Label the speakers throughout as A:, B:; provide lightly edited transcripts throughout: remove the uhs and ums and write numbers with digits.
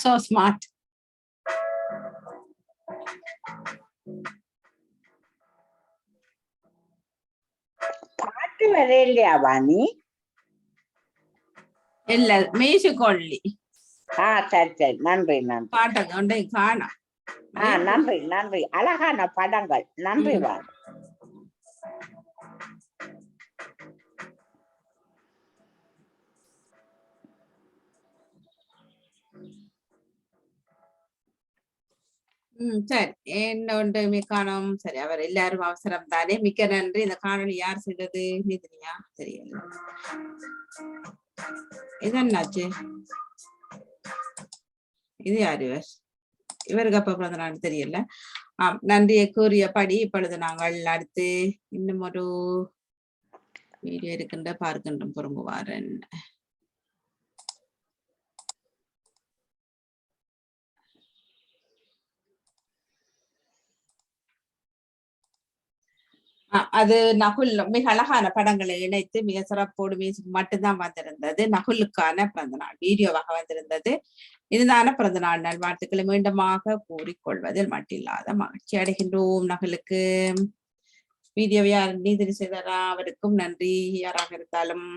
A: So smart.
B: பாட்டு வரையிலையா வாணி?
A: இல்ல music only.
B: சரி சரி, நன்றி நன்றி.
A: பாட்டை கொண்டே காணோம்.
B: நன்றி நன்றி, அழகான படங்கள், நன்றி வாணி.
A: சரி, என்ன காணும். சரி, அவர் எல்லாரும் அவசரம் தானே. மிக்க நன்றி. இந்த காணொலி யார் செய்தது தெரியா? தெரியல. இது என்னாச்சு? இது யார் இவர்? இவருக்கு அப்ப பிறந்த நாள் தெரியல. நன்றியை கூறியபடி இப்பொழுது நாங்கள் அடுத்து இன்னும் ஒரு வீடியோ இருக்கின்ற பார்க்கின்றோம். பொறுங்குவாரன். அது நகுல் மிக அழகான படங்களை இணைத்து மிக சிறப்போடு மியூசிக் மட்டும்தான் வந்திருந்தது. நகுலுக்கான பிறந்த நாள் வீடியோவாக வந்திருந்தது. இதுதான பிறந்த நாள் நல்வாழ்த்துக்களை மீண்டுமாக கூறிக்கொள்வதில் மட்டில்லாத மகிழ்ச்சி அடைகின்றோம். நகுலுக்கு வீடியோவை யார் நீதிரி செய்தாரா அவருக்கும் நன்றி, யாராக இருந்தாலும்.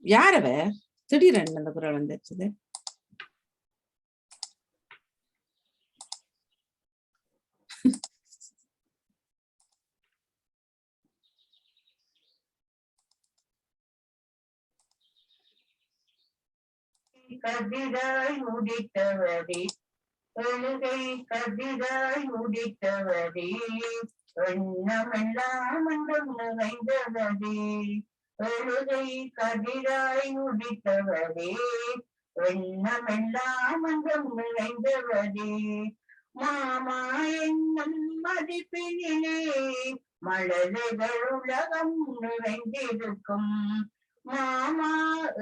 A: யாரவ திடீரென்று அந்த குரல் வந்துருச்சுது?
C: கதிராய் முடித்தவரே, எழுகை கதிராய் முடித்தவரே, எண்ணமெல்லாம் அன்றும் நிறைந்தவரே, எழுகை கதிராய் முடித்தவரே, எண்ணமெல்லாம் அன்றும் நிறைந்தவரே, மாமா என்னும் மதிப்பினிலே மழலைகள் உலகம் நிறைந்திருக்கும், மாமா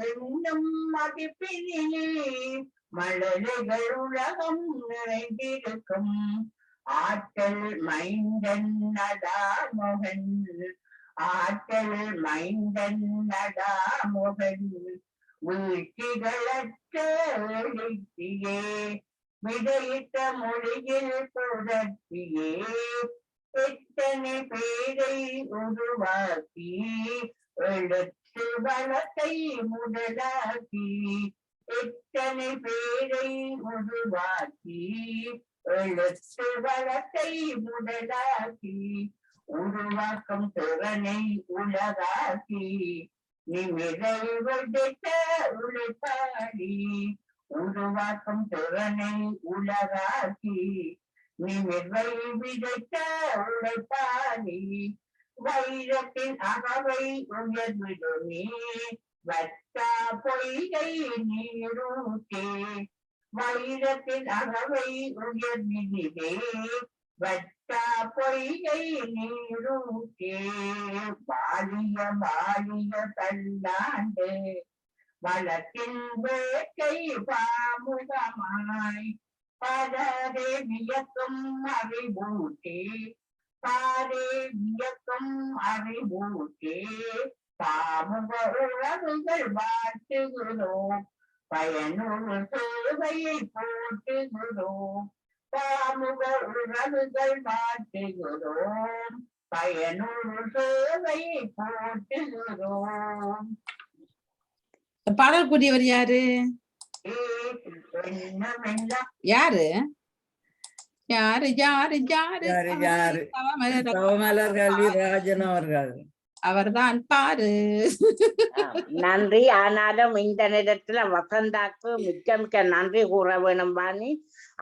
C: என்னும் மதிப்பினிலே மழலைகள் உலகம் நிறைந்திருக்கும், ஆற்றல் மைந்தன் நடாமோகன், ஆற்றல் மைந்தன் நடாமோகன், வீழ்ச்சிகளற்ற எழுச்சியே விதையிட்ட மொழியில் புரட்சியே, எத்தனை பேரை உருவாக்கி எழுத்து வளத்தை முதலாக்கி, எத்தனை பேரை உருவாக்கி எழுத்து வளத்தை முதலாக்கி, உருவாக்கும் திறனை உலகாக்கி நிமிரை விடுத்த உழைப்பாளி, உருவாக்கும் திறனை உலகாக்கி நிமிரை விடுத்த உழைப்பாளி, வைரத்தின் அகவை உயர்விடுமே வட்டா பொய்கை நீரூட்டே, வைரத்தின் அகவை உயர்விடுமே வட்டா பொய்கை நீரூட்டே, பாலிய பாலிய தள்ளாண்டு வளத்தின் வேட்டை பாமுகமாய், பலரே வியக்கும் அறிவூட்டே, பாரே வியக்கும் அறிவூட்டே, பாமுக உறவுகள் வாழ்த்துகிறோம், பயனுறு சேவையை போட்டுகிறோம், பாமுக உறவுகள் வாழ்த்துகிறோம், பயனுறு சேவையை போட்டுகிறோம்.
A: பாடல்கூடியவர் யாரு? யாரு யாரு யாரு யாரு?
D: தவமலர் கல்விராஜன் அவர்கள்.
A: அவர்தான் பாரு.
B: நன்றி. ஆனாலும் இந்த நேரத்துல வசந்தாக்கு மிக்க மிக்க நன்றி கூற வேணும் வாணி.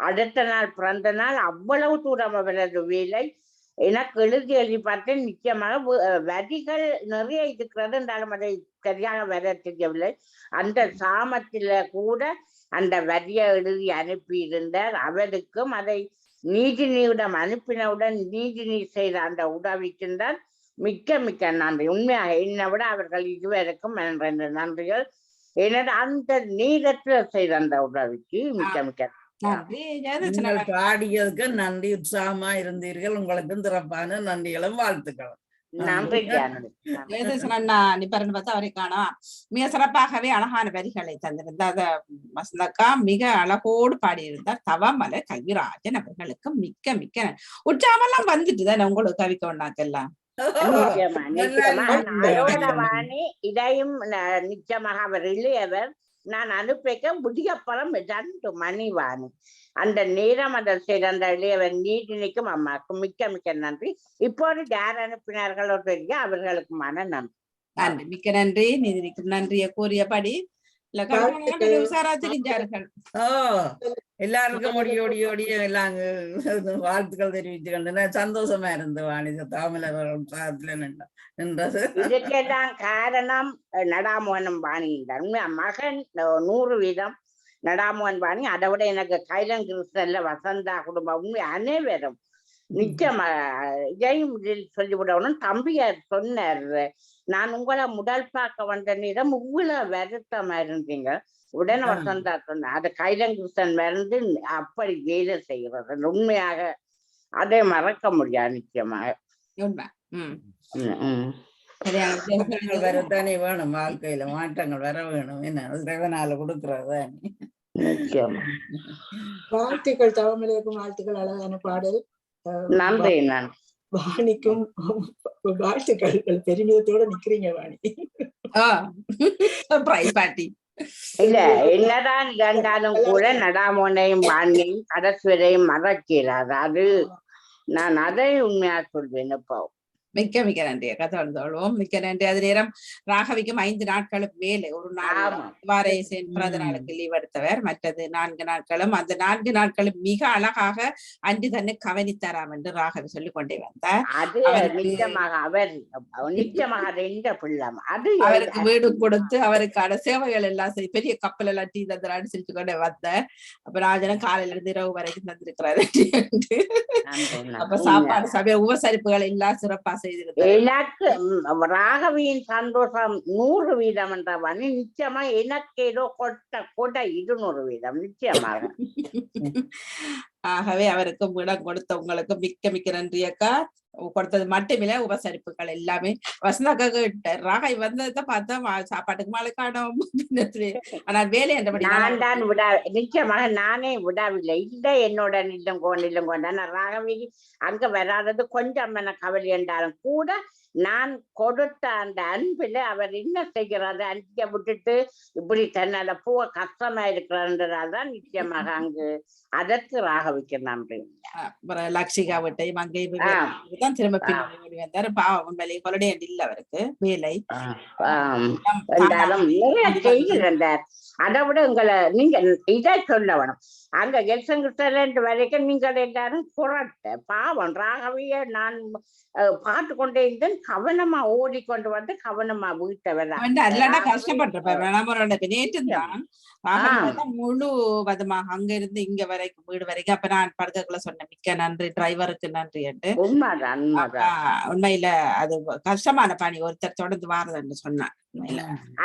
B: அடுத்த நாள் பிறந்த நாள் அவ்வளவு தூரம் அவரது வேலை எனக்கு எழுதி பார்த்தேன். நிச்சயமாக வரிகள் நிறைய இருக்கிறது என்றாலும் அதை சரியாக வர தெரியவில்லை. அந்த சாமத்தில கூட அந்த வரியை எழுதி அனுப்பி இருந்தார். அவருக்கும் அதை நீதினியிடம் அனுப்பினவுடன் நீதினி செய்த அந்த உதவிக்குந்தான் மிக்க மிக்க நன்றி. உண்மையாக என்னை விட அவர்கள் இதுவரைக்கும் நன்றிகள். என்னோட அந்த நீரத்துல செய்த அந்த உதவிக்கு மிக்க மிக்க
A: நன்றி
D: நீங்கள் பாடியதுக்கு நன்றி. உற்சாகமா இருந்தீர்கள். உங்களுக்கும் சிறப்பான நன்றிகளும் வாழ்த்துக்களும்.
B: நன்றி ஜானகி.
A: அண்ணா நிபரன் பார்த்து அவரை காணோம். மிக சிறப்பாகவே அழகான வரிகளை தந்திருந்தார் வசந்தக்கா. மிக அழகோடு பாடியிருந்தார் தவமலை கவிராஜன் அவர்களுக்கு மிக்க மிக்க உற்சாகமெல்லாம் வந்துட்டு தானே உங்களுக்கு கவிக்க ஒண்ணாக்கெல்லாம்.
B: நிச்சயமா நிச்சயமா அதோட வாணி இதையும் நிச்சயமாக அவர் இல்லையவர் நான் அனுப்பிக்க முடியப்பறம் 2 மணி வாணி அந்த நேரம் அந்த அந்த இளையவர் நீட்டினிக்கும் அம்மாவுக்கும் மிக்க மிக்க நன்றி. இப்போது யார் அனுப்பினார்களோ தெரிய அவர்களுக்கு மன நன்றி.
A: நன்றி மிக்க நன்றி. நீதிக்கும் நன்றியை கூறியபடி உஷாரா தெரிஞ்சார்கள்.
D: எல்லாருக்கும் ஓடி எல்லாம் வாழ்த்துக்கள் தெரிவித்து கொண்டு சந்தோஷமா இருந்து வாணிஜ தாமலத்துல நின்றது.
B: இதுக்கெல்லாம் காரணம் நடாமோகனம் வாணியின் மகன் 100% நடாமோகன் வாணி. அதை விட எனக்கு கைலன் கிருஷ்ணன்ல வசந்தா குடும்பம் அனைவரும் நிச்சயமா இதையும் சொல்லிவிடணும். தம்பியார் சொன்னார், நான் உங்களை முதல் பார்க்க வந்த நேரம் இவ்வளவு வருத்தமா இருந்தீங்க. உடனே வசந்தா சொன்ன அது கைலங்கிருஷ்ணன் மறந்து அப்படி வேலை செய்கிறது. உண்மையாக அதை மறக்க முடியாது நிச்சயமாக.
D: வரத்தானே வேணும். வாழ்க்கையில மாற்றங்கள் வர வேணும். என்ன இறைவனால கொடுக்கறதா.
B: நிச்சயமா
E: வாழ்த்துக்கள். தவமலைக்கும் வாழ்த்துக்கள். அழகான பாடல்.
B: நன்றி. நன்றி
E: வாணிக்கும் வாழ்த்துக்கள். பெருமிதத்தோட நிக்கிறீங்க வாணி.
B: இல்ல என்னதான் இருந்தாலும் கூட நடாமோனையும் வாணியையும் கடைசுவரையும் மறக்கிறார். அது நான் அதை உண்மையா சொல்வேன். இப்போ
A: மிக்க மிக்க நன்றி அக்கா. தொடர்ந்தோம் மிக்க நன்றி. அது நேரம் ராகவிக்கும் 5 நாட்களுக்கு மேலே ஒரு நாள் வாரேசன் பிறந்த நாளுக்கு லீவ் எடுத்தவர். மற்றது 4 நாட்களும் அந்த 4 நாட்களும் மிக அழகாக அன்று தன்னை கவனித்தாராம் என்று ராகவி சொல்லிக் கொண்டே வந்தார்.
B: அது நிச்சயமாக அவர் நிச்சயமாக அது
A: அவருக்கு வீடு கொடுத்து அவருக்கான சேவைகள் எல்லாம் பெரிய கப்பல் எல்லாம் டீ தந்துரான்னு சொல்லிட்டு கொண்டே வந்தார். அப்ப ராஜனும் காலையில இருந்து இரவு வரைக்கும் தந்திருக்கிறாரு. அப்ப சாப்பாடு சபை உபசரிப்புகள் எல்லாம் சிறப்பா
B: எனக்கு ராகவியின் சந்தோஷம் 100% என்றவன் நிச்சயமா எனக்கு ஏதோ கொட்ட 200% நிச்சயமாக.
A: ஆகவே அவருக்கும் இடம் கொடுத்த உங்களுக்கு மிக்க மிக்க நன்றி அக்கா. கொடுத்தது மட்டுமில்ல உபசரிப்புகள் எல்லாமே வசந்தாக்கா கிட்ட ராகை வந்ததை பார்த்தா சாப்பாட்டுக்கு மேலே காணும். ஆனால் வேலை என்றபடி
B: நான் தான் நிச்சயமாக நானே விடவில்லை. இல்லை என்னோட நிலம் கொண்ட ராகவி அங்க வராதது கொஞ்சம் என கவலை என்றாலும் கூட நான் கொடுத்த அந்த அன்பில அவர் என்ன செய்கிறாரு அன்பிய விட்டுட்டு இப்படி தன்னால பூவ கஷ்டமா இருக்கிறான் நிச்சயமாக அங்கு அதற்கு ராகவிக்கு நன்றி.
A: லக்ஷிகா விட்டையும் அங்கேயும் திரும்ப பின்னாடி வந்தாரு. பாவம் உண்மையிலே கொலடே இல்ல அவருக்கு வேலை
B: நிறைய செய்திருந்தார். அதை விட உங்களை நீங்க இதை சொல்ல வேணும். அங்க எல்சங்கிட்ட வரைக்கும் நீங்கள் எல்லாரும் புரட்ட பாவம் ராகவிய நான் பார்த்து கொண்டே இருந்தேன். கவனமா ஓடிக்கொண்டு வந்து கவனமா வீட்டை
A: கஷ்டப்பட்டிருப்பேன். நேற்று தான் முழு வதமாக அங்க இருந்து இங்க வரைக்கும் வீடு வரைக்கும். அப்ப நான் படுக்கக்குள்ள சொன்னேன் மிக்க நன்றி டிரைவருக்கு நன்றி என்று. உண்மையில அது கஷ்டமான பணி. ஒருத்தர் தொடர்ந்து வாரதுன்னு சொன்னான்.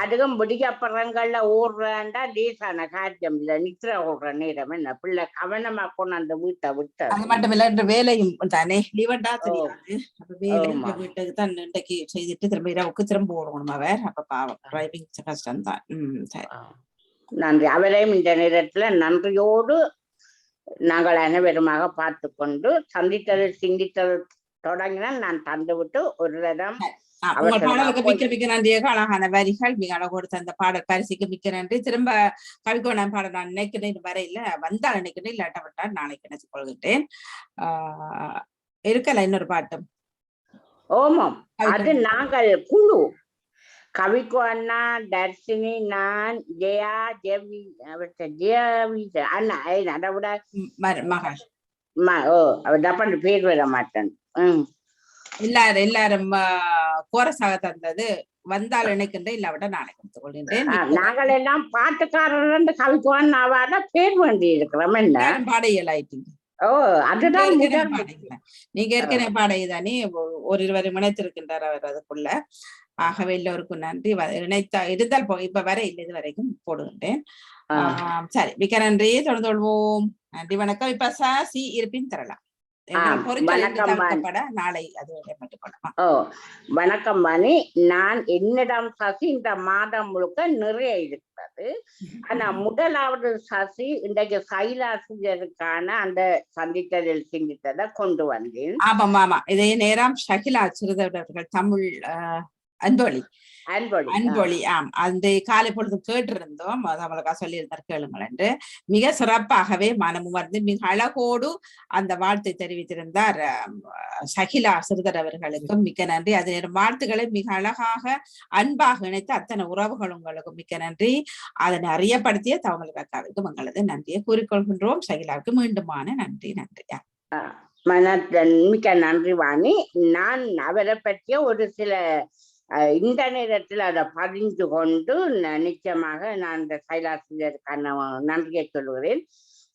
B: அதுவும் முடிக்கப்படுறங்கள்ல ஓடுறா லேசான காரியம் இல்ல. நித்திர ஓடுற நேரம் என்ன பிள்ளை கவனமா கொண்டாந்து வீட்டை விட்டு.
A: அது மட்டும் இல்ல வேலையும் தானே லீவண்டா தெரியாது. அப்ப வேலை வீட்டுக்கு தான் இன்றைக்கு செய்துட்டு திரும்ப இரவுக்கு திரும்ப ஓடணும் அவர். அப்ப பாவம் டிரைவிங் கஷ்டம் தான்.
B: நன்றி. அவரையும் இந்த நேரத்துல நன்றியோடு நாங்கள் அனைவருமாக பார்த்து கொண்டு சந்தித்தது சிந்தித்தது தொடங்கினால் நான் தந்து விட்டு ஒரு இடம்
A: பாடலுக்கு மிக்க மிக்க நன்றியாக அழகான வரிகள் மிக அழகோடு தந்த பாடல் பரிசுக்கு மிக்க நன்றி. திரும்ப கவிக்கோணம் பாட நான் நினைக்கிறேன் வரையில வந்தால் நினைக்கிறேன் இல்லாட்ட விட்டால் நாளைக்கு நினைச்சு கொள்கிட்டேன். இருக்கல இன்னொரு பாட்டும்.
B: ஓமம் அது நாங்கள் குழு கவிக்கு அண்ணா தர்ஷினி நான் ஜெயா ஜெயவி அண்ணா அதை விட
A: மகாஷ்
B: டப்பன் பேர் வர மாட்டேன்.
A: எல்லாரும் கோரஸாக தந்தது வந்தால் நினைக்கின்ற இல்லாவிட்ட நாளைக்கு எடுத்துக் கொள்கின்றேன்.
B: நாங்கள் எல்லாம் பாட்டுக்காரர் கவிக்குவான் அவார்ட பேர் வேண்டி இருக்கிறோம். என்ன
A: பாடையல் ஆயிட்டீங்க.
B: அதுதான்
A: நீங்க ஏற்கனவே பாடையதானே ஒரு 20 மணித்திருக்கின்றார் அவர் அதுக்குள்ள. ஆகவே எல்லோருக்கும் நன்றி. இணைத்த இருந்தால் இப்ப வரை இல்லை, இது வரைக்கும் போடுகின்றேன். சரி, மிக்க நன்றி. தொடர்ந்து கொள்வோம். நன்றி, வணக்கம். இப்ப சாசி இருப்பின் தரலாம். நாளை அது
B: வணக்கம் வாணி. நான் என்னிடம் சசி இந்த மாதம் முழுக்க நிறைய இருக்கிறது. ஆனா முதலாவது சசி இன்றைக்கு கைலாசிரியருக்கான அந்த சந்தித்ததில் சிந்தித்ததை கொண்டு வந்தேன்.
A: ஆமா, இதே நேரம் ஷகிலா சிறுதவர்கள் தமிழ் அன்பொழி அந்த காலை பொழுது கேட்டிருந்தோம். அவளுக்கா சொல்லியிருந்தார் கேளுங்கள் என்று. மிக சிறப்பாகவே மனமும் வந்து மிக அழகோடு அந்த வாழ்த்தை தெரிவித்திருந்தார் ஷகிலா சிறுதர் அவர்களுக்கும் மிக்க நன்றி. அது நேரம் வாழ்த்துக்களை மிக அழகாக அன்பாக இணைத்து அத்தனை உறவுகள் உங்களுக்கு மிக்க நன்றி. அதனை அறியப்படுத்திய தவங்கள் அக்காவிற்கும் எங்களது நன்றியை கூறிக்கொள்கின்றோம். ஷகிலாவுக்கு மீண்டுமான நன்றி.
B: மிக்க நன்றி வாணி. நான் அவரை பற்றிய ஒரு சில இந்த நேரத்தில் அதை பதிந்து கொண்டு நிச்சயமாக நான் இந்த கைலாசிரியருக்கான நன்றியை சொல்லுகிறேன்.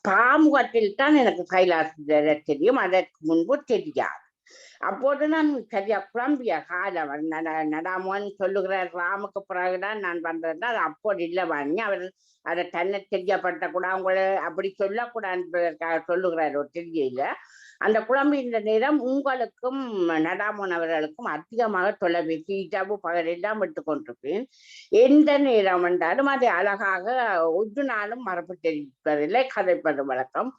B: பாமுகத்தில் தான் எனக்கு கைலாசிரியரை தெரியும், அதற்கு முன்பு தெரியாது. அப்போது நான் சரியா குழம்பிய காலம். நடாமோன்னு சொல்லுகிறார், ராமுக்கு பிறகுதான் நான் வந்ததுதான். அது அப்போது இல்லை வாங்கி அவர் அதை தன்னை தெரியப்பட்ட கூட அவங்கள அப்படி சொல்லக்கூடாதுன்றதற்காக சொல்லுகிறார் ஒரு தெரியல. அந்த குழம்பு இந்த நேரம் உங்களுக்கும் நடாமோன் அவர்களுக்கும் அதிகமாக தொலைபேசி இரவு பகலெல்லாம் விட்டு கொண்டிருப்பேன். எந்த நேரம் என்றாலும் அதை அழகாக ஒரு நாளும் மரபு தெரிவிப்பதில்லை, கதைப்பது வழக்கம்.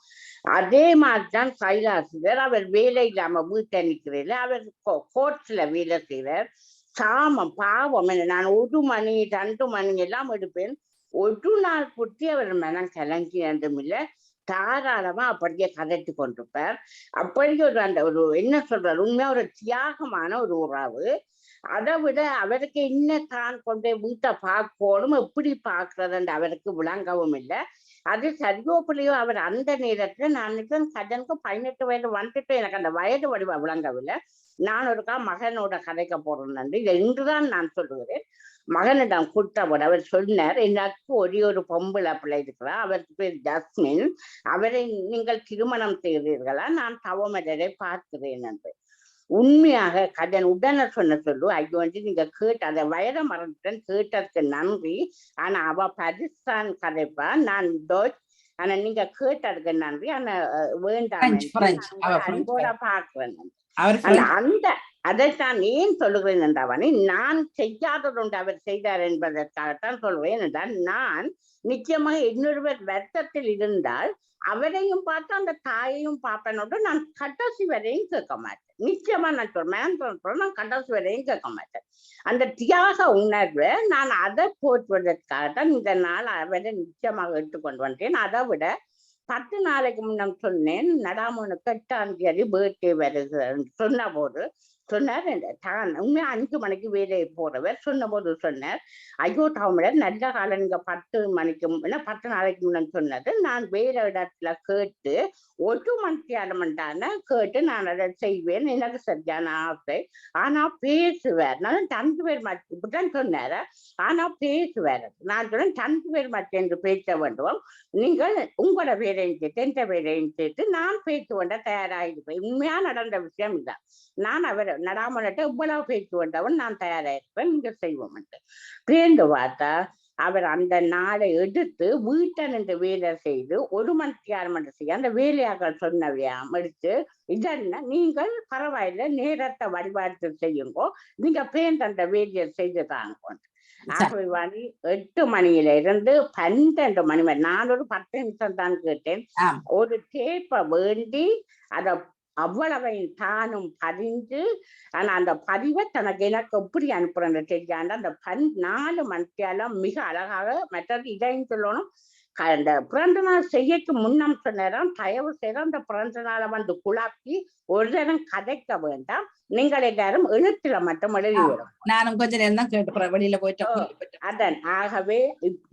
B: அதே மாதிரிதான் கைலாசிரியர். அவர் வேலை இல்லாம வீட்டை நிற்கிறீர்கள், அவர் கோர்ட்ஸ்ல வேலை செய்கிறார். சாமம் பாவம் என்ன, நான் 1 மணி 2 மணி எல்லாம் எடுப்பேன். ஒரு நாள் குட்டி அவர் மனம் கலங்கினதும் இல்லை, தாராளமா அப்படியே கதைத்து கொண்டிருப்பார். அப்படி ஒரு அந்த ஒரு என்ன சொல்றாரு, உண்மையா ஒரு தியாகமான ஒரு உறவு. அதை விட அவருக்கு என்ன தான் கொண்டு வீட்டை பார்க்கணும், எப்படி பார்க்கறதுன்னு அவருக்கு விளங்கவும் இல்லை. அது சரியோ பிள்ளையோ அவர் அந்த நேரத்துல நான் கஜனுக்கு 18 வயது வந்துட்டு எனக்கு அந்த வயது வடிவ விளங்கவில்லை. நான் ஒருக்கா மகனோட கதைக்க போறேன். இதை இன்றுதான் நான் சொல்லுகிறேன். மகனிடம் கூட்டப்பட அவர் சொன்னார், எனக்கு ஒரு பொம்பளை பிள்ளை இருக்கிறார், அவருக்கு பேர் ஜஸ்மின், அவரை நீங்கள் திருமணம் செய்கிறீர்களா, நான் தவமலரை பார்க்கிறேன் என்று. உண்மையாக கடன் உடனே சொல்லு, ஐயோ வந்து நீங்க அதை வயத மறந்துட்டேன், கேட்டதுக்கு நன்றி. ஆனா அவ பரிசான் கதைப்பா, நான் ஆனா நீங்க கேட்டதுக்கு நன்றி, ஆனா வேண்டாம் அன்போட பார்க்கிறேன். அந்த அதைத்தான் ஏன் சொல்லுகிறேன் என்றாவனே, நான் செய்யாததுண்டு அவர் செய்தார் என்பதற்காகத்தான் சொல்கிறேன் என்றால், நான் நிச்சயமாக இன்னொருவர் வருத்தத்தில் இருந்தால் அவரையும் பார்த்து அந்த தாயையும் பார்ப்பனோடு நான் கடைசி வரையும் கேட்க மாட்டேன். நிச்சயமா நான் சொல்றேன், நான் கடைசி வரையும் கேட்க மாட்டேன். அந்த தியாக உணர்வை நான் அதை போற்றுவதற்காகத்தான் இந்த நாள் அவரை நிச்சயமாக எடுத்துக்கொண்டு வந்தேன். அதை விட 10 நாளைக்கு முன்னம் சொன்னேன், நடாமோனுக்கு 8ஆம் தேதி பர்த்டே வருகிறது சொன்ன போது சொன்னார், தான் உண்மையா 5 மணிக்கு வேலையை போறவர் சொன்ன போது சொன்னார், ஐயோ தமிழர் நல்ல காலம், நீங்க 10 மணிக்கு 10 நாளைக்கு முன்னம் சொன்னது நான் வேற இடத்துல கேட்டு 1 மணிக்கு அரைமண்டான கேட்டு நான் அதை செய்வேன், எனக்கு சரியான ஆசை. ஆனா பேசுவார், நான் 2 பேர் மட்டும் இப்படிதான் சொன்னார, ஆனா பேசுவார். நான் சொன்னேன் 2 பேர் மட்டும் என்று பேச வேண்டும், நீங்கள் உங்களோட வேலையும் சேர்த்து எந்த வேலையும் சேர்த்து நான் பேச வேண்ட தயாராகிருப்பேன். உண்மையா நடந்த விஷயம் இல்லை. நான் அவர் நடாமலிட்ட இவ்வளவு பேச்சு வந்தவன், நான் தயாராயிருப்பேன், நீங்க செய்வோம் என்று பேர்ந்து பார்த்தா அவர் அந்த நாளை எடுத்து வீட்டை நின்று வேலை செய்து 1 மணிக்கு 6 மணி செய்ய அந்த வேலையாக்கள் சொன்னவையாம் எடுத்து, இதென்ன நீங்கள் பரவாயில்ல நேரத்தை வழிபாடு செய்யுங்கோ, நீங்க பேர்ந்து அந்த வேலையை செய்துதாங்க. ஆகவே 8 மணியில இருந்து 12 மணி வரை நான் ஒரு 10 நிமிஷம் தான் கேட்டேன். ஒரு டேப்பை வேண்டி அதை அவ்வளவையும் தானும் பதிஞ்சு, ஆனா அந்த பதிவை தனக்கு எனக்கு எப்படி அனுப்புறேன்னு தெரியாண்டு அந்த 4 மணிக்கெல்லாம் மிக அழகாக. மற்றது இதையும் சொல்லணும், அந்த பிறந்த நாள் செய்யக்கு முன்னம் சொன்னேன், தயவு செய்த அந்த பிறந்த நாளை வந்து குழாக்கி ஒரு நேரம் கதைக்க வேண்டாம், நீங்கள் எல்லாரும் எழுத்துல மட்டும் எழுதி வரும்.
A: நானும் கொஞ்ச நேரம் தான் கேட்டு வெளியில போயிட்டு
B: அதன் ஆகவே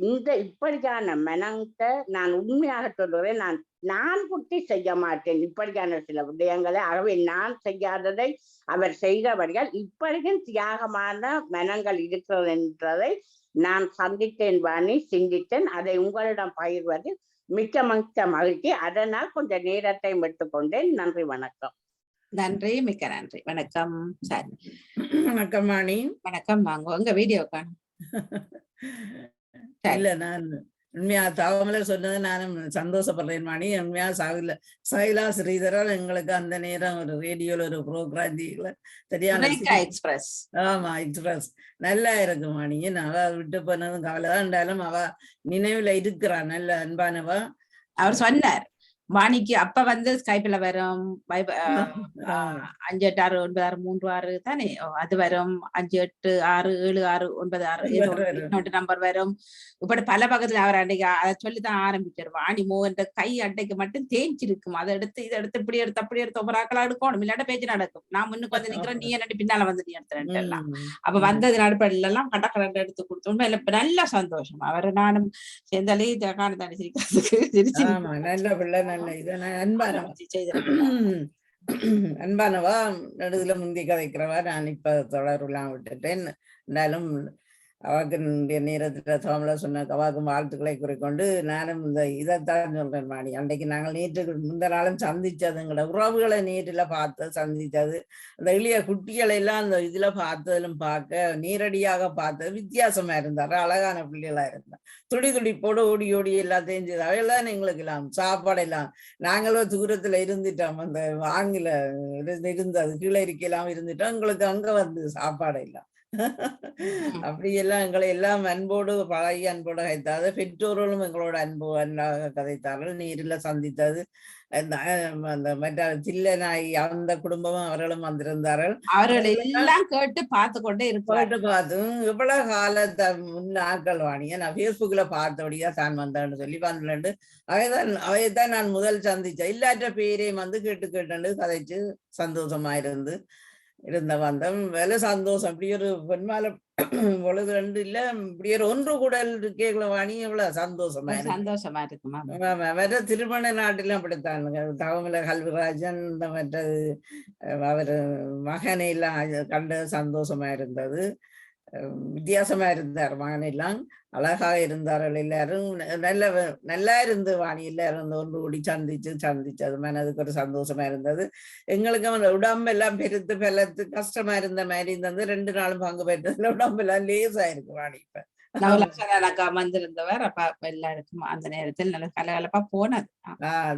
B: இந்த இப்படியான மனத்தை நான் உண்மையாக சொல்லுகிறேன். நான் குட்டி செய்ய மாட்டேன் இப்படியான சில விடயங்களை. ஆகவே நான் செய்யாததை அவர் செய்தவர்கள் இப்படியும் தியாகமான மனங்கள் இருக்கிறது என்றதை நான் சந்தித்தேன் வாணி, சிந்தித்தேன். அதை உங்களிடம் பகிர்வது மிக்க மகிழ்ச்சி. அதனால் கொஞ்சம் நேரத்தை விட்டுக்கொண்டேன். நன்றி, வணக்கம்.
A: நன்றி, மிக்க நன்றி. வணக்கம். சரி,
D: வணக்கம் வாணி.
A: வணக்கம். வாங்க உங்க வீடியோ காணும்.
D: இல்ல நான் உண்மையா தகவல சொன்னது நானும் சந்தோஷப்படுறேன் வாணி. உண்மையா சைலா ஸ்ரீதரன் எங்களுக்கு அந்த நேரம் ஒரு ரேடியோல ஒரு ப்ரோக்ராம் சரியான
A: எக்ஸ்பிரஸ்.
D: ஆமா, எக்ஸ்பிரஸ் நல்லா இருக்கு வாணி. அவ விட்டு போனதும் கவலைதான் இருந்தாலும் அவ நினைவுல இருக்கிறான். நல்ல அன்பானவா.
A: அவர் சொன்னார் வாணிக்கு அப்ப வந்து ஸ்கைப்ல வரும் 586963 தானே, அது வரும் 58667696 நம்பர் வரும். இப்படி பல பக்கத்துல அவர் அன்னைக்கு அதை சொல்லித்தான் ஆரம்பிச்சார். வாணி மோகன் கை அன்னைக்கு மட்டும் தேய்ச்சிருக்கும். அதை எடுத்து இதை எடுத்து இப்படி எடுத்து அப்படி எடுத்து ஒவ்வொரு ஆக்களா எடுக்கணும். இல்லாட்ட பேச்சு நடக்கும். நான் முன்னுக்கு வந்து நிக்கிறேன், நீ என்னட்டு பின்னால வந்து நீ எடுத்துறேன் எல்லாம். அப்ப வந்தது நடுப்படில எல்லாம் கடற்கரை எடுத்து கொடுத்தோம். நல்ல சந்தோஷம். அவர் நானும் சேர்ந்தாலே காணத்தாண்டி சிரிக்கிறதுக்கு
D: நல்ல பிள்ளை, நல்ல இது அன்பானவா. நடுதுல முந்தி கதைக்கிறவா. நான் இப்ப தொடரெல்லாம் விட்டுட்டேன். இருந்தாலும் அவாக்கு நேரத்துல சோமல சொன்ன அவாக்கு வாழ்த்துக்களை குறிக்கொண்டு நானும் இந்த இதைத்தான் சொல்றேன் வாணி. அன்றைக்கு நாங்கள் நேற்று முந்த நாளும் சந்திச்சதுங்கள உறவுகளை நேற்றுல பார்த்து சந்திச்சது, அந்த எளிய குட்டிகளை எல்லாம் அந்த இதுல பார்த்ததிலும் பார்க்க நேரடியாக பார்த்தது வித்தியாசமா இருந்தாரு. அழகான பிள்ளைகளா இருந்தா துடி துடிப்போடு ஓடி ஓடி எல்லாத்தையும் செய்து அவையெல்லாம் எங்களுக்கு எல்லாம் சாப்பாடு எல்லாம் நாங்களும் தூரத்துல இருந்துட்டோம். அந்த ஆங்கில இருந்தது கீழே இருக்கலாம் இருந்துட்டோம். எங்களுக்கு அங்க வந்து சாப்பாடு எல்லாம் அப்படியெல்லாம் எங்களை எல்லாம் அன்போடு பழகி அன்போடு கதைத்தாது. பெற்றோர்களும் எங்களோட அன்பாக கதைத்தார்கள். நேரில் சந்தித்தது அந்த மற்ற சில்ல நாய் அந்த குடும்பமும் அவர்களும் வந்திருந்தார்கள்.
A: அவர்கள் எல்லாம் கேட்டு பார்த்து கொண்டே
D: கேட்டு பார்த்தும் எவ்வளவு காலத்தை முன்னாக்கள் வாணிய நான் பேஸ்புக்ல பார்த்தபடியா தான் வந்தேன்னு சொல்லி வந்துட்டு அவையத்தான் நான் முதல் சந்திச்சேன். இல்லாட்ட பேரையும் வந்து கேட்டு கேட்டு கதைச்சு சந்தோஷமா இருந்த வந்தோம். வேலை சந்தோஷம். இப்படி ஒரு பெண்மால பொழுது ரெண்டு இல்ல, இப்படி ஒரு ஒன்று கூடல் இருக்கேங்கள வாணி எவ்வளவு சந்தோஷமா
A: இருக்குமா.
D: வேற திருமண நாட்டிலும் அப்படித்தான். தவமல கல்விராஜன் இந்த மற்றது அவர் மகனை எல்லாம் கண்டு சந்தோஷமா இருந்தது. வித்தியாசமா இருந்தார். மகனெல்லாம் அழகாக இருந்தார்கள். எல்லாரும் நல்லா இருந்து வாணி எல்லாரும் ஒன்று கூடி சந்திச்சது மனதுக்கு ஒரு சந்தோஷமா இருந்தது. எங்களுக்கும் அந்த உடம்பெல்லாம் பெருத்து பெலத்து கஷ்டமா இருந்த மாதிரி இருந்தது. 2 நாளும் பங்கு பெற்றதுல உடம்பெல்லாம் லேசா இருக்கு வாணி. இப்ப
A: வந்திருந்தவர் அப்ப எல்லாருக்கும் அந்த நேரத்தில் நல்ல கலகலப்பா போனது.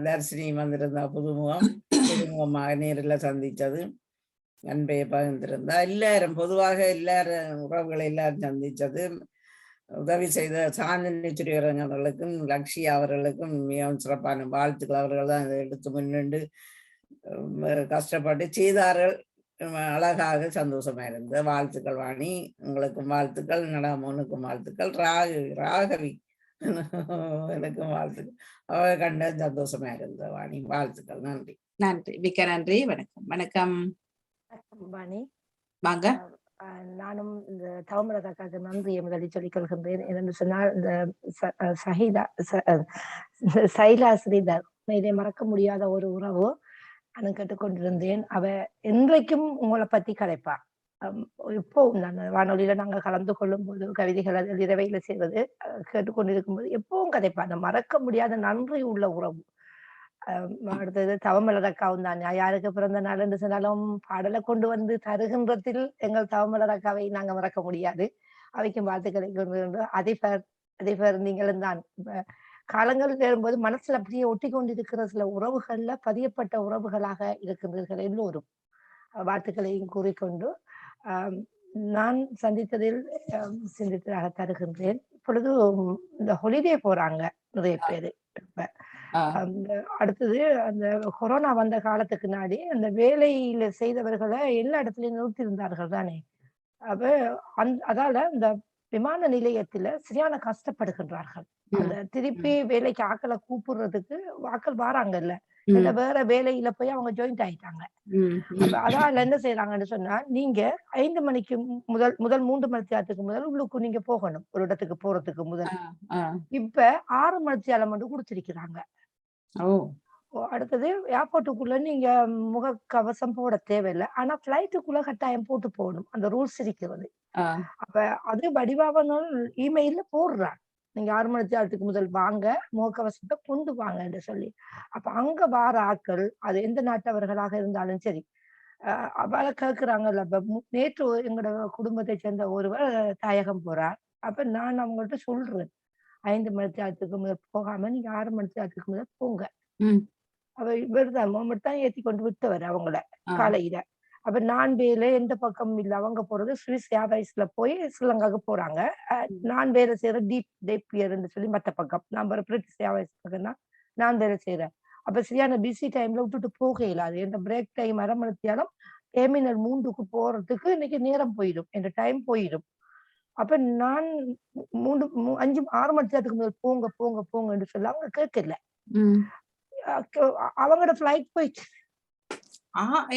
D: தர்ஷினி வந்திருந்தா புதுமுகமாக நேரில் சந்திச்சது. அன்பையை பகிர்ந்திருந்தா எல்லாரும் பொதுவாக எல்லாரும் உறவுகளை எல்லாரும் சந்திச்சது. உதவி செய்த சாந்தினி அவர்களுக்கும் லக்ஷியா அவர்களுக்கும் மிகவும் சிறப்பான வாழ்த்துக்கள். அவர்கள் தான் இதை எடுத்து முன்னின்று கஷ்டப்பட்டு செய்தார்கள். அழகாக சந்தோஷமா இருந்த வாழ்த்துக்கள் வாணி. உங்களுக்கும் வாழ்த்துக்கள். நடாமோனுக்கும் வாழ்த்துக்கள். ராகவி எனக்கும் வாழ்த்துக்கள். அவ கண்ட சந்தோஷமா இருந்த வாணி. வாழ்த்துக்கள். நன்றி.
A: நன்றி, மிக்க நன்றி. வணக்கம். வணக்கம்
F: வாணி.
A: வாங்க.
F: நானும் இந்த தவமலக்காக நன்றியை முதலில் சொல்லிக் கொள்கின்றேன். என்று சொன்னால் இந்த சைலா ஸ்ரீதர் இதை மறக்க முடியாத ஒரு உறவு. நான் கேட்டுக்கொண்டிருந்தேன். அவ என்றைக்கும் உங்களை பத்தி கதைப்பா. இப்போ நான் வானொலியில நாங்க கலந்து கொள்ளும் போது கவிதைகள் அதில் இரவையில செய்வது கேட்டுக்கொண்டிருக்கும் போது எப்பவும் கதைப்பா. அந்த மறக்க முடியாத நன்றி உள்ள உறவு. அடுத்தது தவமலரக்காவும் தான். யாருக்கு பிறந்த நாள் என்று சொன்னாலும் பாடலை கொண்டு வந்து தருகின்றதில் எங்கள் தவமலரக்காவை நாங்க மறக்க முடியாது. அவைக்கும் வாழ்த்துக்களை கொண்டு அதிபர் நீங்களும் தான். காலங்கள் வரும்போது மனசுல அப்படியே ஒட்டி கொண்டிருக்கிற சில உறவுகள்ல பதியப்பட்ட உறவுகளாக இருக்கின்றீர்கள் எல்லோரும். வாழ்த்துக்களையும் கூறிக்கொண்டு நான் சந்தித்ததில் சிந்தித்ததாக தருகின்றேன். இப்பொழுது இந்த ஹொலிடே போறாங்க நிறைய பேரு. அடுத்தது அந்த கொரோனா வந்த காலத்துக்கு முன்னாடி அந்த வேலையில செய்தவர்களை எல்லா இடத்துலயும் நிறுத்தி இருந்தார்கள் தானே. அதால இந்த விமான நிலையத்துல சரியான கஷ்டப்படுகின்றார்கள். அந்த திருப்பி வேலைக்கு ஆக்களை கூப்பிடுறதுக்கு ஆக்கள் வாராங்கல்ல, இல்ல வேற வேலையில போய் அவங்க ஜாயிண்ட் ஆயிட்டாங்க. அதால என்ன செய்யறாங்கன்னு சொன்னா, நீங்க 5 மணிக்கு முதல் 3 மணி நேரத்துக்கு முதல் உள்ளுக்கு நீங்க போகணும் ஒரு இடத்துக்கு போறதுக்கு முதல். இப்ப 6 மணி நேரம் மட்டும் கொடுத்திருக்கிறாங்க. அடுத்தது ஏர்போர்ட்டுக்குள்ள நீங்க முகக்கவசம் போட தேவையில்லை, ஆனா பிளைட்டுக்குள்ள கட்டாயம் போட்டு போகணும். அந்த ரூல்ஸ் இருக்கிறது. அப்ப அது வடிவாவனும் இமெயில்ல போடுறாங்க, நீங்க 6 மணி நேரத்துக்கு முதல் வாங்க, முகக்கவசத்தை கொண்டு வாங்க என்று சொல்லி. அப்ப அங்க வார ஆட்கள் அது எந்த நாட்டவர்களாக இருந்தாலும் சரி, அவளை கேக்குறாங்கல்ல. அப்ப நேற்று எங்களோட குடும்பத்தை சேர்ந்த ஒருவர் தாயகம் போறார். அப்ப நான் அவங்கள்ட்ட சொல்றேன், 5 மணித்தியாலத்துக்கு முதல் போகாம நீங்க 6 மணித்தியாலத்துக்கு முதல் போங்க.
A: ம்.
F: அவ இவர்தான் முகமது தான் ஏத்தி கொண்டு விட்டவர் அவங்கள
A: ஆ.
F: காலையில. அப்ப நான் வேலை எந்த பக்கமும் இல்ல. அவங்க போறது சுவிஸ் ஏர்வைஸ்ல போய் ஸ்ரீலங்காவுக்கு போறாங்க. நான் வேலை செய்யற டேப்பியர்ன்னு சொல்லி மத்த பக்கம். நான் பிரிட்டிஷ் ஏர்வைஸ் பக்கம் தான் நான் வேலை செய்யறேன். அப்ப சரியான பிஸி டைம்ல விட்டுட்டு போக இயலாது. இந்த பிரேக் டைம் 1/2 மணித்தியாலம் டெர்மினல் 3க்கு போறதுக்கு இன்னைக்கு நேரம் போயிடும். என் டைம் போயிடும். அப்ப நான் 5 6 மணித்தியாலத்துக்கு முதல் போங்க போங்க போங்கன்னு சொல்ல அவங்க கேட்கல.
A: ம்.
F: அவங்களோட ஃபிளைட் போயிடுச்சு.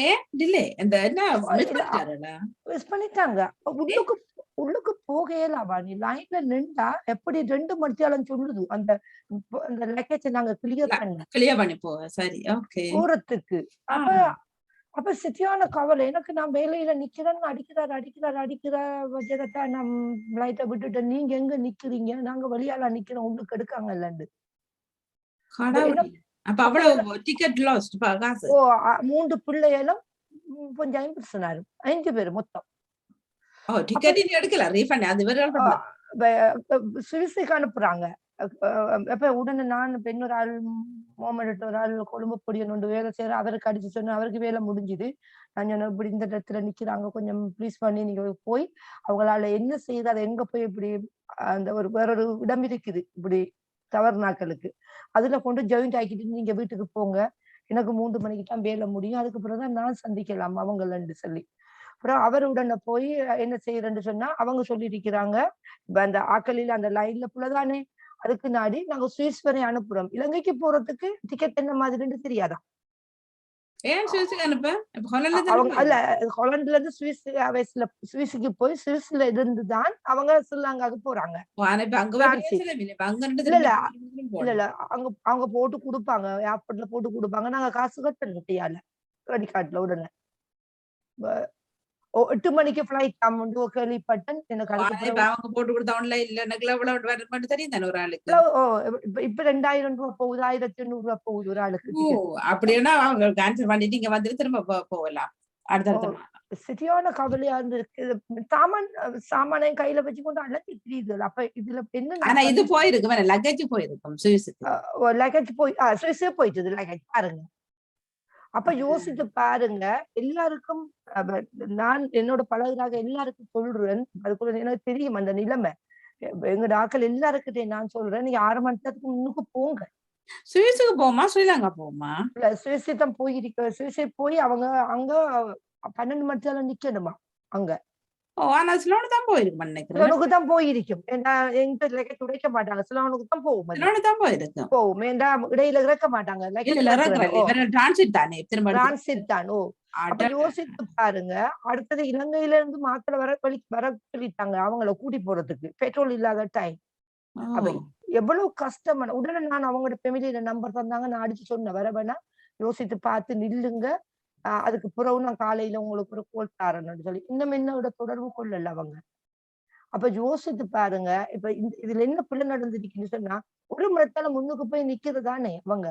A: ஏன் டிலே இந்த என்ன
F: மிஸ் பண்ணிட்டாங்க. உள்ளுக்கு போகலாமா நீ லைன்ல நின்றா எப்படி 2 மணித்தியாலம் சொல்லுது அந்த அந்த லக்கேஜ் நாங்க கிளியர்
A: பண்ணி போக சரி ஓகே
F: போறதுக்கு. அப்ப சரியான கவலை எனக்கு. நான் வேலையில நிக்கிறேன்னு அடிக்கிறார் ஜெகத்தா நம் லைட்டை விட்டுட்டு நீங்க எங்க நிக்கிறீங்க, நாங்க வழியால நிக்கிறோம் உள்ளுக்கு எடுக்காங்கல்லண்டு.
A: அப்ப அவ்வளவு டிக்கெட் லாஸ்ட் காசு.
F: 3 பிள்ளைகளும் கொஞ்சம் 5 சொன்னாரு. 5 பேர் மொத்தம்.
A: டிக்கெட் எடுக்கல ரீஃபண்ட் அது
F: சுவிஸுக்கு அனுப்புறாங்க. அப்ப உடனே நான் இன்னொரு ஆள் மோமெண்ட் ஒரு ஆள் கொழும்பு பொடியன் ஒன்று வேலை செய்யற அவருக்கு அடிச்சு சொன்ன அவருக்கு வேலை முடிஞ்சுது. நான் சொன்னேன் இப்படி இந்த இடத்துல நிக்கிறாங்க கொஞ்சம் ப்ளீஸ் பண்ணி நீங்க போய் அவங்களால என்ன செய்யுது அதை எங்க போய் இப்படி அந்த வேறொரு இடம் இருக்குது இப்படி தவறுநாட்களுக்கு அதுல கொண்டு ஜாயிண்ட் ஆக்கிட்டு நீங்க வீட்டுக்கு போங்க, எனக்கு 3 மணிக்கு தான் வேலை முடியும், அதுக்கு பிறகுதான் நான் சந்திக்கலாம் அவங்களன்னு சொல்லி. அப்புறம் அவர் உடனே போய் என்ன செய்யறேன்னு சொன்னா அவங்க சொல்லியிருக்கிறாங்க அந்த ஆக்களில அந்த லைன்ல புள்ளதானே அதுக்கு நாடி நாங்க சுவிஸ் வரை அனுப்புறோம். இலங்கைக்கு போறதுக்கு டிக்கெட் என்ன மாதிரின்னு தெரியாதா? அல்ல ஹாலண்ட்ல இருந்து சுவிஸுக்கு போய் சுவிஸ்ல இருந்துதான் அவங்க ஸ்ரீலங்காவுக்கு போறாங்க. இல்ல அவங்க போட்டு கொடுப்பாங்க, ஏர்போர்ட்ல போட்டு கொடுப்பாங்க. நாங்க காசு கட்டணும் கையால கிரெடிட் கார்டுல உடனே. 8 மணிக்கு ஃபிளைட் ஆகும்னு கேள்விப்பட்டேன். எனக்கு
A: போட்டு கொடுத்தா தெரியும் ஒரு ஆளுக்கு.
F: இப்ப 2000 ரூபாய் போகுது, 1800 ரூபாய் போகுது ஒரு ஆளுக்கு.
A: அப்படின்னா அவங்க கேன்சல் பண்ணிட்டு இங்க வந்து திரும்ப போகலாம்.
F: சரியான கவலையா இருந்திருக்கு. சாமானையும் கையில வச்சு கொண்டு அழைச்சி தெரியுது. அப்ப இதுல என்ன
A: இது போயிருக்கு லக்கேஜ் போயிருக்கும்
F: லக்கேஜ் போய் சுவிஸே போயிட்டு லக்கேஜ் பாருங்க. அப்ப யோசித்து பாருங்க. எல்லாருக்கும் நான் என்னோட பழகுறாக எல்லாருக்கும் சொல்றேன், அதுக்குள்ள எனக்கு தெரியும் அந்த நிலைமை. எங்க ஆக்கள் எல்லாருக்கிட்டே நான் சொல்றேன், நீங்க 6 மணி நேரத்துக்கு முன்னுக்கு போங்க.
A: சுவிஸுக்கு போமா ஸ்ரீலங்கா போமா?
F: இல்ல சுவிஸை தான் போயிருக்க. சுவிஸை போய் அவங்க அங்க 12 மணி நேரம் நிக்கணுமா அங்க.
A: தான்
F: போயிருக்கும். துடைக்க மாட்டாங்க. சிலவனுக்கு தான் போகும். இடையில இறக்க மாட்டாங்க. அப்ப யோசித்து பாருங்க. அடுத்தது இலங்கையில இருந்து மாக்களை வர சொல்லிட்டாங்க அவங்கள கூட்டி போறதுக்கு பெட்ரோல் இல்லாத டைம். அப்ப எவ்வளவு கஷ்டமான. உடனே நான் அவங்களோட ஃபேமிலியில நம்பர் தந்தாங்க, நான் அடிச்சு சொன்னேன் வர வேணா யோசித்து பார்த்து நில்லுங்க, அதுக்கு பிறகு நான் காலையில உங்களுக்கு ஒரு கோல் தாரேன்னு சொல்லி இன்னும் என்னோட தொடர்பு கொள்ளல அவங்க. அப்ப யோசித்து பாருங்க. இப்ப இதுல என்ன பிள்ளை நடந்துருக்குன்னு சொன்னா 1 மணி நேரத்தால முன்னுக்கு போய் நிக்கிறதானே அவங்க.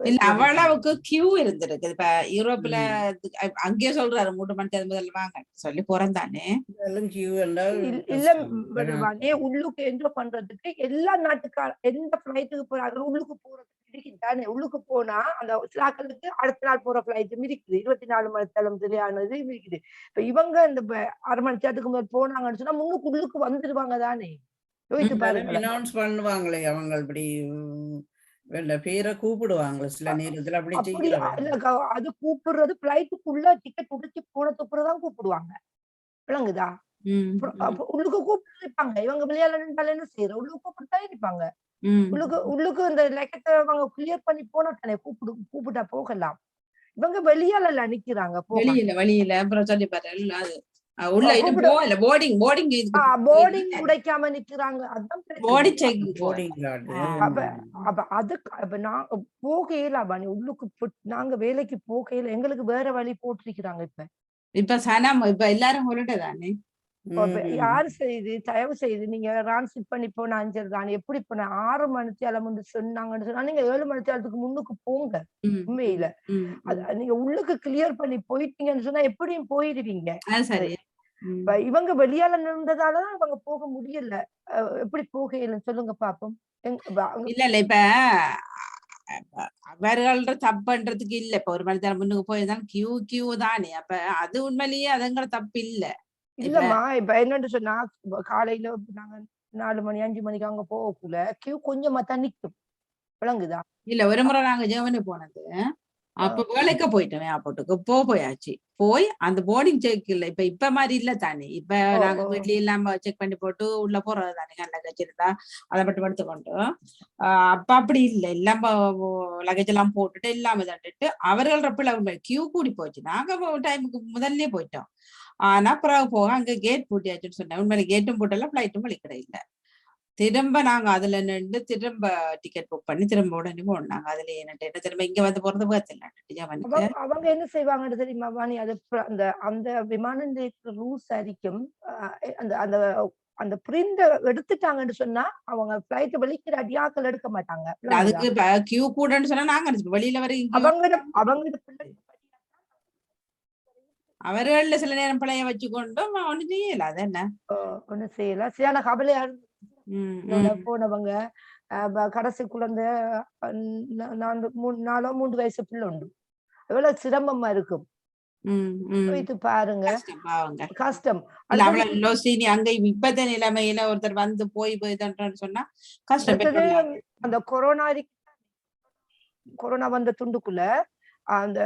A: இல்ல அவ்வளவுக்கு கியூ இருந்திருக்கு. இப்ப யூரோப்ல அங்கேயே சொல்றாரு 3 மணி நேரம் முதல்ல வாங்க சொல்லி போறந்தானே.
F: இல்ல உள்ளுக்கு என்ஜாய் பண்றதுக்கு எல்லா நாட்டுக்கார எந்த பிளைட்டுக்கு போறாங்க உள்ளுக்கு போறதுக்கு தானே. உள்ளுக்கு போனா அந்த சிலாக்களுக்கு அடுத்த நாள் போற பிளைட்டும் இருக்குது. 24 மணி நேரம் தெரியானது இருக்குது. இப்ப இவங்க இந்த 1/2 மணி நேரத்துக்கு மேல போனாங்கன்னு சொன்னா முன்னுக்கு உள்ளுக்கு வந்துருவாங்க தானே. யோசிச்சு பாருங்க.
D: அனௌன்ஸ் பண்ணுவாங்களே அவங்க இப்படி பேரை கூப்பிடுவாங்க சில நேரத்துல.
F: அது கூப்பிடுறது பிளைட்டுக்குள்ள டிக்கெட் உடைச்சு போனதுக்குதான் கூப்பிடுவாங்க. விளங்குதா? உள்ளுக்கு கூப்பிட்டுருப்பாங்க. இவங்க விளையாட என்ன செய்யற உள்ளுக்கு கூப்பிட்டுதான் இருப்பாங்க. உள்ளுக்கு இந்த லெக்கத்தை அவங்க கிளியர் பண்ணி போனா தானே கூப்பிட்டா போகலாம். இவங்க வெளியால நிக்கிறாங்க.
A: வெளியில அப்புறம் சொல்லி பாரு
F: போர்டிங் உடைக்காம நிக்கிறாங்க. நான் போகையில உள்ளுக்கு நாங்க வேலைக்கு போகையில எங்களுக்கு வேற வழி போட்டிருக்கிறாங்க. இப்ப
A: சனம் இப்ப எல்லாரும் தானே
F: யாரு செய்து தயவு செய்து நீங்க டிரான்ஸ்லேட் பண்ணி போன அஞ்சல் தான் எப்படி போன 6 மணித்தியாலம் சொன்னாங்கன்னு சொன்னா நீங்க 7 மணித்தியாலத்துக்கு முன்னுக்கு போங்க. உண்மையில நீங்க உள்ளுக்கு கிளியர் பண்ணி போயிட்டீங்கன்னு சொன்னா எப்படியும் போயிடுவீங்க. இவங்க வெளியால நின்றதாலதான் அவங்க போக முடியல. எப்படி போகையில சொல்லுங்க பாப்போம்.
A: இல்ல இப்ப அவர்கள தப்புன்றதுக்கு இல்ல. இப்ப 1 மணி நேரம் முன்னுக்கு போயிருந்தாலும் கியூ தானே. அப்ப அது உண்மையிலேயே அதுங்கிற தப்பு இல்ல.
F: இல்லம்மா இப்ப என்னன்னு சொன்னா காலையில நாங்க 4 மணி 5 மணிக்கு அங்க போகக்குள்ள கியூ கொஞ்சமா தான் நிக்கும். விளங்குதா?
A: இல்ல ஒரு முறை நாங்க ஜெர்மனி போனது. அப்ப வேலைக்கு போயிட்டோம் ஏர்போர்ட்டுக்கு. போயாச்சு. போய் அந்த போர்டிங் செக் இல்ல. இப்ப மாதிரி இல்ல தானே. இப்ப நாங்க வீட்ல இல்லாம செக் பண்ணி போட்டு உள்ள போறது தானே. லக்கேஜ் இருந்தா அதை மட்டும் எடுத்துக்கொண்டு அப்ப அப்படி இல்ல. எல்லாம் லக்கேஜ் எல்லாம் போட்டுட்டு எல்லாமே தட்டுட்டு அவர்கள பிள்ளை கியூ கூடி போச்சு. நாங்க டைமுக்கு முதல்ல போயிட்டோம். ஆனா பிறகு போக அங்க கேட் பூட்டியாச்சுன்னு சொன்னேன். உண்மையில கேட்டும் போட்டல பிளைட்டும் வலிக்கிற இல்ல. திரும்ப நாங்க அதுல நின்று திரும்ப டிக்கெட் புக் பண்ணி திரும்ப உடனே போனாங்க. அதுல என்ன திரும்ப இங்க வந்து போறது பார்த்தல.
F: அவங்க என்ன செய்வாங்கன்னு தெரியுமா வாணி? அது அந்த விமான நிலையத்துல ரூல்ஸ் அரிக்கும். அந்த அந்த அந்த பிரிண்ட் எடுத்துட்டாங்கன்னு சொன்னா அவங்க பிளைட் வலிக்கிற அடியாக்கள் எடுக்க மாட்டாங்க.
A: அதுக்கு கியூ கூடன்னு சொன்னா நாங்க வெளியில வர
F: அவங்க
A: அவர்கள சில நேரம் பிள்ளைய வச்சுக்கொண்டும் ஒண்ணு செய்யல. அது என்ன
F: ஒண்ணு செய்யல. சரியான கவலையா போனவங்க கடைசி குழந்தை 3 வயசு பிள்ளை உண்டு. எவ்வளவு சிரமமா இருக்கும் பாருங்க. கஷ்டம்.
A: அங்க இப்பத்த நிலைமையில ஒருத்தர் வந்து போய் சொன்னா கஷ்டம்.
F: அந்த கொரோனா வந்த துண்டுக்குள்ள அந்த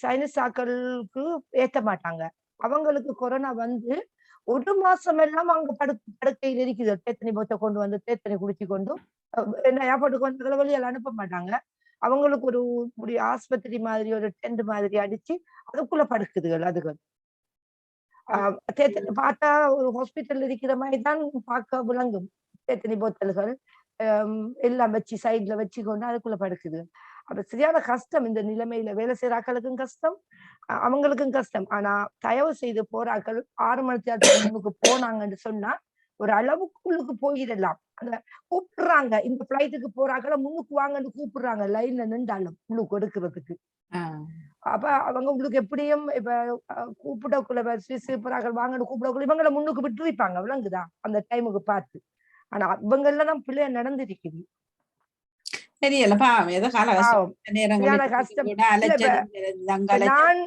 F: சைனஸ் ஆக்களுக்கு ஏத்த மாட்டாங்க. அவங்களுக்கு கொரோனா வந்து 1 மாசம் எல்லாம் அவங்க படுக்கையில் இருக்குது. தேத்தனி போத்த கொண்டு வந்து தேத்தனி குடிச்சு கொண்டு என்ன ஏர்போர்ட்டுக்கு வந்து வெளியால அனுப்ப மாட்டாங்க. அவங்களுக்கு ஒரு ஆஸ்பத்திரி மாதிரி ஒரு டென்ட் மாதிரி அடிச்சு அதுக்குள்ள படுக்குதுகள். அதுகள் பார்த்தா ஒரு ஹாஸ்பிட்டல் இருக்கிற மாதிரிதான் பார்க்க விளங்கும். தேத்தனி போத்தல்கள் எல்லாம் வச்சு சைட்ல வச்சு கொண்டு அதுக்குள்ள படுக்குது. அப்ப சரியான கஷ்டம். இந்த நிலைமையில வேலை செய்யற ஆக்களுக்கும் கஷ்டம், அவங்களுக்கும் கஷ்டம். ஆனா தயவு செய்து போறாக்கள் 6 மணி நேரத்துக்கு முன்னுக்கு போனாங்கன்னு சொன்னா ஒரு அளவுக்குள்ளுக்கு போயிடலாம். அந்த கூப்பிடுறாங்க, இந்த பிளைட்டுக்கு போறாக்கள முன்னுக்கு வாங்கன்னு கூப்பிடுறாங்க. லைன்ல நின்றாலும் உள்ளுக்கு எடுக்கிறதுக்கு. அப்ப அவங்க உங்களுக்கு எப்படியும் இப்ப கூப்பிடக்குள்ள சுவிஸ் போறாக்கள் வாங்கன்னு கூப்பிடக்குள்ள இவங்களை முன்னுக்கு விட்டு வைப்பாங்க. விளங்குதா? அந்த டைமுக்கு பார்த்து. ஆனா இவங்க எல்லாம் பிள்ளைய நடந்திருக்குது.
A: தெரியலப்பா ஏதோ
F: கஷ்டம். நான்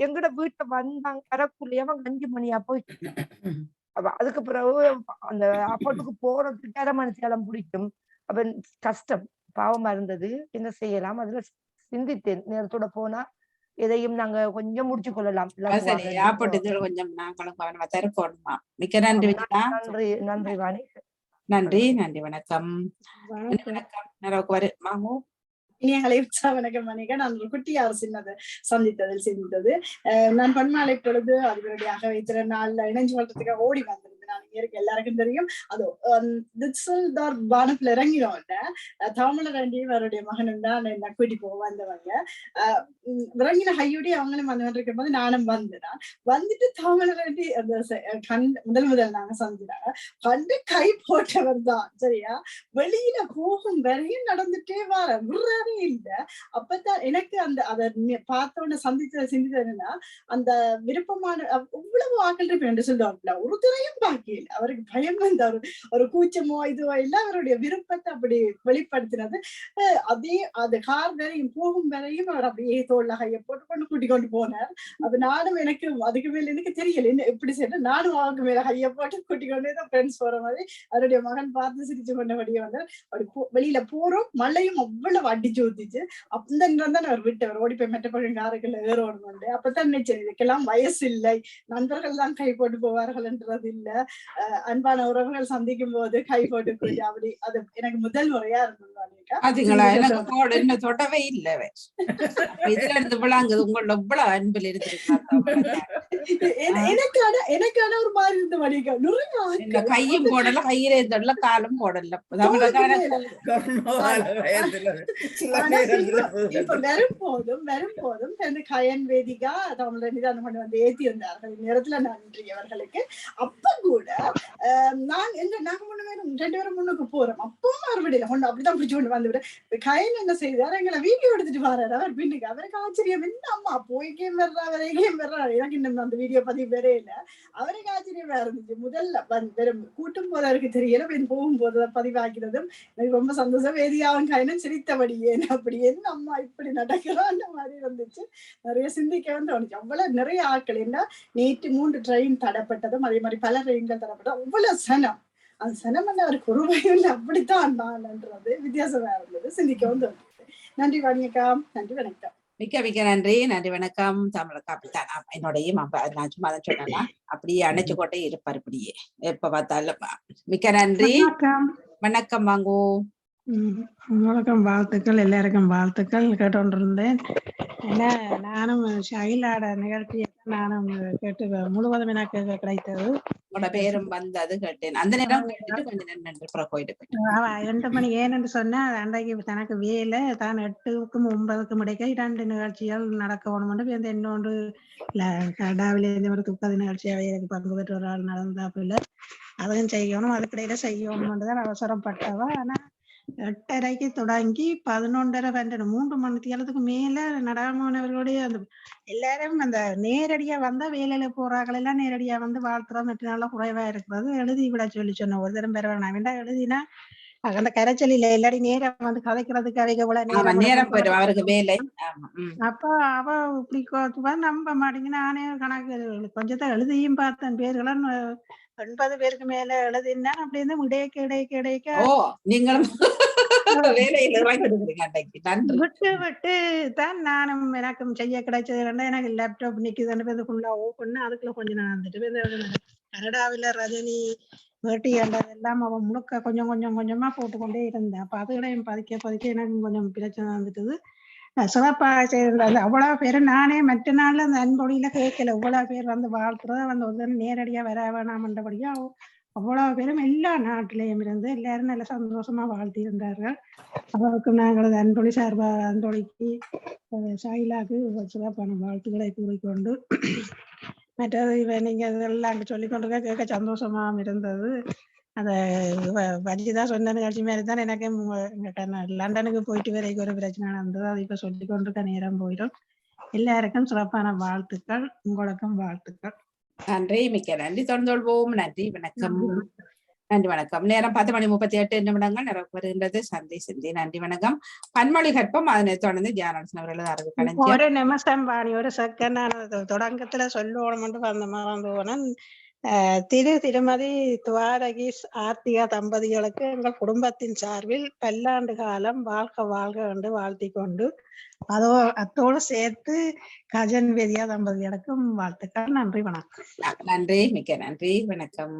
F: எங்கட வீட்டை வந்தாங்க வரக்குள்ளே அவங்க 5 மணியா போயிட்டு. அதுக்கு பிறகு அந்த அப்போட்டுக்கு போறதுக்கு 1/2 மணி நேரம் பிடிக்கும். அப்ப கஷ்டம், பாவமா இருந்தது. என்ன செய்யலாம்? அதுல சிந்தித்தேன், நேரத்தோட போனா எதையும் நாங்க கொஞ்சம் முடிச்சு கொள்ளலாம். நன்றி வாணி.
A: நன்றி வணக்கம்.
G: வணக்கம் மணிகா. நான் ஒரு குட்டியார் சின்னது சந்தித்தது. நான் பன்மாலை பொழுது அவர்களுடைய வைத்திர நாள்ல இணைஞ்சு வளர்றதுக்காக ஓடி வந்திருந்தேன். நான் இங்க இருக்க எல்லாருக்கும் தெரியும். அது வானத்துல இறங்கினோம். தாமலராண்டி அவருடைய மகனும் தான் என்ன கூட்டி போக வந்தவங்க. இறங்கின கையோடி அவங்களும் வந்து இருக்கும் போது நானும் வந்துட்டு தாமலராண்டி அந்த முதல் நாங்க சந்திச்சாங்க. கண்டு கை போட்டவர் தான். சரியா? வெளியில போகும் வரையும் நடந்துட்டே வர இல்ல. அப்பதான் எனக்கு அந்த அதை பார்த்தோன்னு சிந்தித்தது என்னன்னா, அந்த விருப்பமான இவ்வளவு ஆக்கள் இருப்பேன் என்று சொல்லுவாங்கல்ல, ஒரு துறையும் பாக்கல. அவருக்கு பயம் வந்த ஒரு கூச்சமோ இதுவோ இல்ல, அவருடைய விருப்பத்தை அப்படி வெளிப்படுத்தினது. அதே அது கார் வரையும் போகும் வரையும் அவர் அப்படியே தோல்ல கையை போட்டு கூட்டிக் கொண்டு போனார். அப்ப நானும் எனக்கு அதுக்கு மேல எனக்கு தெரியல என்ன எப்படி செய்ய. நானும் அவருக்கு மேல கையை போட்டு கூட்டிக் கொண்டே தான் ஃப்ரெண்ட்ஸ் போற மாதிரி அவருடைய மகன் பார்த்து சிரிச்சு கொண்டபடியே வந்தார். வெளியில போறோம், மழையும் அவ்வளவு அடிச்சு ஊத்திச்சு. அந்த தான் அவர் விட்டவர் ஓடி போய் மெட்ட பக்கம் காருக்குள்ள ஏறோணும். அப்பதான் நினைச்சேன் இதுக்கெல்லாம் வயசு இல்லை, நண்பர்கள் தான் கை போட்டு போவார்கள் என்றது இல்ல. அன்பான உறவுகள் சந்திக்கும் போது கை போட்டு அப்படி அது எனக்கு முதல் முறையா இருந்தது. இருக்கா.
A: பாத்தீங்களா, எனக்கு கோடு என்ன தொடவே இல்லவே. இதுல இருந்து விளாங்குது உங்களோட இவ்வளவு அன்பில் இருந்திருக்கா.
G: எனக்கான ஒரு மாதிரி இருந்த வழிகா
A: இந்த கையும் போடல, கையில இருந்தல, காலும் போடல.
G: இப்ப வரும்போதும் கயன் வேதிகா தமிழ் நிதானம் பண்ணி வந்து ஏத்தி வந்தார்கள் நேரத்துல நன்றி அவர்களுக்கு. அப்ப கூட நாங்க ரெண்டு பேரும் முன்னுக்கு போறோம். அப்பவும் மறுபடியும் கொண்டு அப்படிதான் பிடிச்சு கொண்டு வந்து விட கயன் என்ன செய்தார், எங்களை வீடியோ எடுத்துட்டு வர்றாரு அவர் பின்னுக்கு. அவருக்கு ஆச்சரியம், என்ன அம்மா போய்கேம் வர்றா வரைக்கும் வர்றா. எனக்கு இன்னும் அந்த வீடியோ பதிவு வேறே இல்லை. அவருக்கு ஆச்சரியமா இருந்துச்சு. முதல்ல வெறும் கூட்டும் போது அவருக்கு தெரியல, போகும்போது பதிவாக்கிறதும் எனக்கு ரொம்ப சந்தோஷம். வேதியாவும் கயனும் சிரித்தபடியே அப்படி என்ன அம்மா இப்படி நடக்கிறான் மாதிரி இருந்துச்சு. நிறைய சிந்திக்கவும் தோணுச்சு. அவ்வளவு நிறைய ஆட்கள். என்ன நேற்று 3 ட்ரெயின் தடப்பட்டதும் அதே மாதிரி பல ட்ரெயின்கள் தடப்பட்டதும் அவ்வளவு சனம். அந்த சனம் வந்து அவருக்கு ஒரு பயம் அப்படித்தான் நான்ன்றது வித்தியாசமா இருந்தது. சிந்திக்கவும் தோணுச்சு. நன்றி வாணியக்கா, நன்றி வணக்கம்.
A: மிக்க மிக்க நன்றி, நன்றி வணக்கம். தமிழக்கா அப்படித்தான் என்னோடையும் நான் சும்மா தான் சொன்னா அப்படியே அணைச்சு கொண்டே இருப்பார் இப்படியே எப்ப பார்த்தாலும். மிக்க நன்றி, வணக்கம். வாங்கோ.
H: வணக்கம், வாழ்த்துக்கள், எல்லாருக்கும் வாழ்த்துக்கள். கேட்டோன்றிருந்தேன். ஏன்னா நானும் ஷைலாட நிகழ்ச்சியை நானும் கேட்டு முழுவதும் எனக்கு கிடைத்தது.
A: உங்களோட பேரும் வந்தது கேட்டேன். அந்த நேரம் கேட்டுட்டு கொஞ்சம் நேரம் கோயிலுக்கு
H: 2 மணி ஏன்னு சொன்னா அன்றைக்கு தனக்கு வேலை தான் 8க்கும் 9க்கும் இடைக்க 2 நிகழ்ச்சிகள் நடக்கணும். இன்னொன்று கடாவிலேருந்து ஒரு துப்பது நிகழ்ச்சியாவே எனக்கு பங்கு பெற்ற ஒரு ஆள் நடந்தாப்புல அதையும் செய்யணும். அதுக்கிடையில செய்யணும் தான் அவசரப்பட்டவா. ஆனா 8:30க்கு தொடங்கி 11:30 3 மணி நேரத்துக்கு மேல நடாமனவர்களுடைய அந்த எல்லாரும் அந்த நேரடியா வந்தா வேலையில போறார்கள் எல்லாம் நேரடியா வந்து வாழ்த்துறோம். மற்ற நாள குறைவா இருக்கிறது. எழுதி விட சொல்லி சொன்ன ஒரு தரம் பெற வேண்டாம். வேண்டாம் எழுதினா அந்த கரைச்சலில எல்லாரும் நேரம் வந்து கதைக்கிறதுக்கு அவைக
A: நேரம் போயிடும் அவருக்கு வேலை.
H: அப்ப அவ இப்படி நம்ப மாட்டேங்க. நானே கணக்கு கொஞ்சத்தை எழுதியும் பார்த்தேன். பேர்களும் 9 பேருக்கு மேல எழுதினா அப்படி இருந்து இடைக்க
A: நீங்களும்
H: விட்டு விட்டு தான் நானும் எனக்கும் செய்ய கிடைச்சது. எனக்கு லேப்டாப் நிக்குதுன்னு ஃபுல்லா ஓப்பன் அதுக்குள்ள கொஞ்சம் நான் வந்துட்டு கனடாவில ரஜினி வேட்டி எல்லாம் அவன் முழுக்க கொஞ்சம் கொஞ்சமா போட்டுக்கொண்டே இருந்தேன். அப்ப அதுகளையும் பதிக்க எனக்கு கொஞ்சம் பிரச்சனை வந்துட்டுது. சிறப்பாக செய்திருந்தாங்க அவ்வளவு பேரு. நானே மற்ற நாள்ல அந்த அன்பொழியில கேட்கல. இவ்வளவு பேர் வந்து வாழ்த்துறத வந்து ஒரு நேரடியா வர வேணாம்ன்றபடியா அவ்வளவு பேரும் எல்லா நாட்டிலையும் இருந்து எல்லாரும் நல்ல சந்தோஷமா வாழ்த்தி இருந்தார்கள். அவருக்கு நாங்களது அன்பொழி சார்பா அன்பொழிக்கு ஷைலாக்கு சிறப்பான வாழ்த்துக்களை கூறிக்கொண்டு மற்றது நீங்க எல்லாம் சொல்லிக் கொண்டிருக்க கேட்க சந்தோஷமாகவும் இருந்தது. அத வஞ்சிதான் சொன்ன நிகழ்ச்சி மாதிரி தான் எனக்கு லண்டனுக்கு போயிட்டு வரைக்கும் ஒரு பிரச்சனை நடந்தது. அது இப்ப சொல்லிக் கொண்டிருக்க நேரம் போயிடும். எல்லாருக்கும் சிறப்பான வாழ்த்துக்கள், உங்களுக்கும் வாழ்த்துக்கள்.
A: நன்றி, மிக்க நன்றி. தொடர்ந்தோல்வோம். நன்றி, வணக்கம். நன்றி, வணக்கம். நேரம் 10:38 நிமிடங்கள் நிறைவு வருகின்றது. சிந்தி நன்றி, வணக்கம். பன்மொழி கற்பம் அதனை தொடர்ந்து தியானரசன் அவர்கள்
H: ஒரு நிமிஷம் பாணி, ஒரு செகண்ட் நான் தொடக்கத்துல சொல்லணும்னு வந்த மாதிரி போனேன். திருமதி துவாரகீஸ் ஆர்த்திகா தம்பதிகளுக்கு எங்கள் குடும்பத்தின் சார்பில் பல்லாண்டு காலம் வாழ்க வாழ்க என்று வாழ்த்தி கொண்டு அத்தோடு சேர்த்து கஜன் வேதியா தம்பதிகளுக்கும் வாழ்த்துக்கள். நன்றி, வணக்கம்.
A: நன்றி, மிக்க நன்றி, வணக்கம்.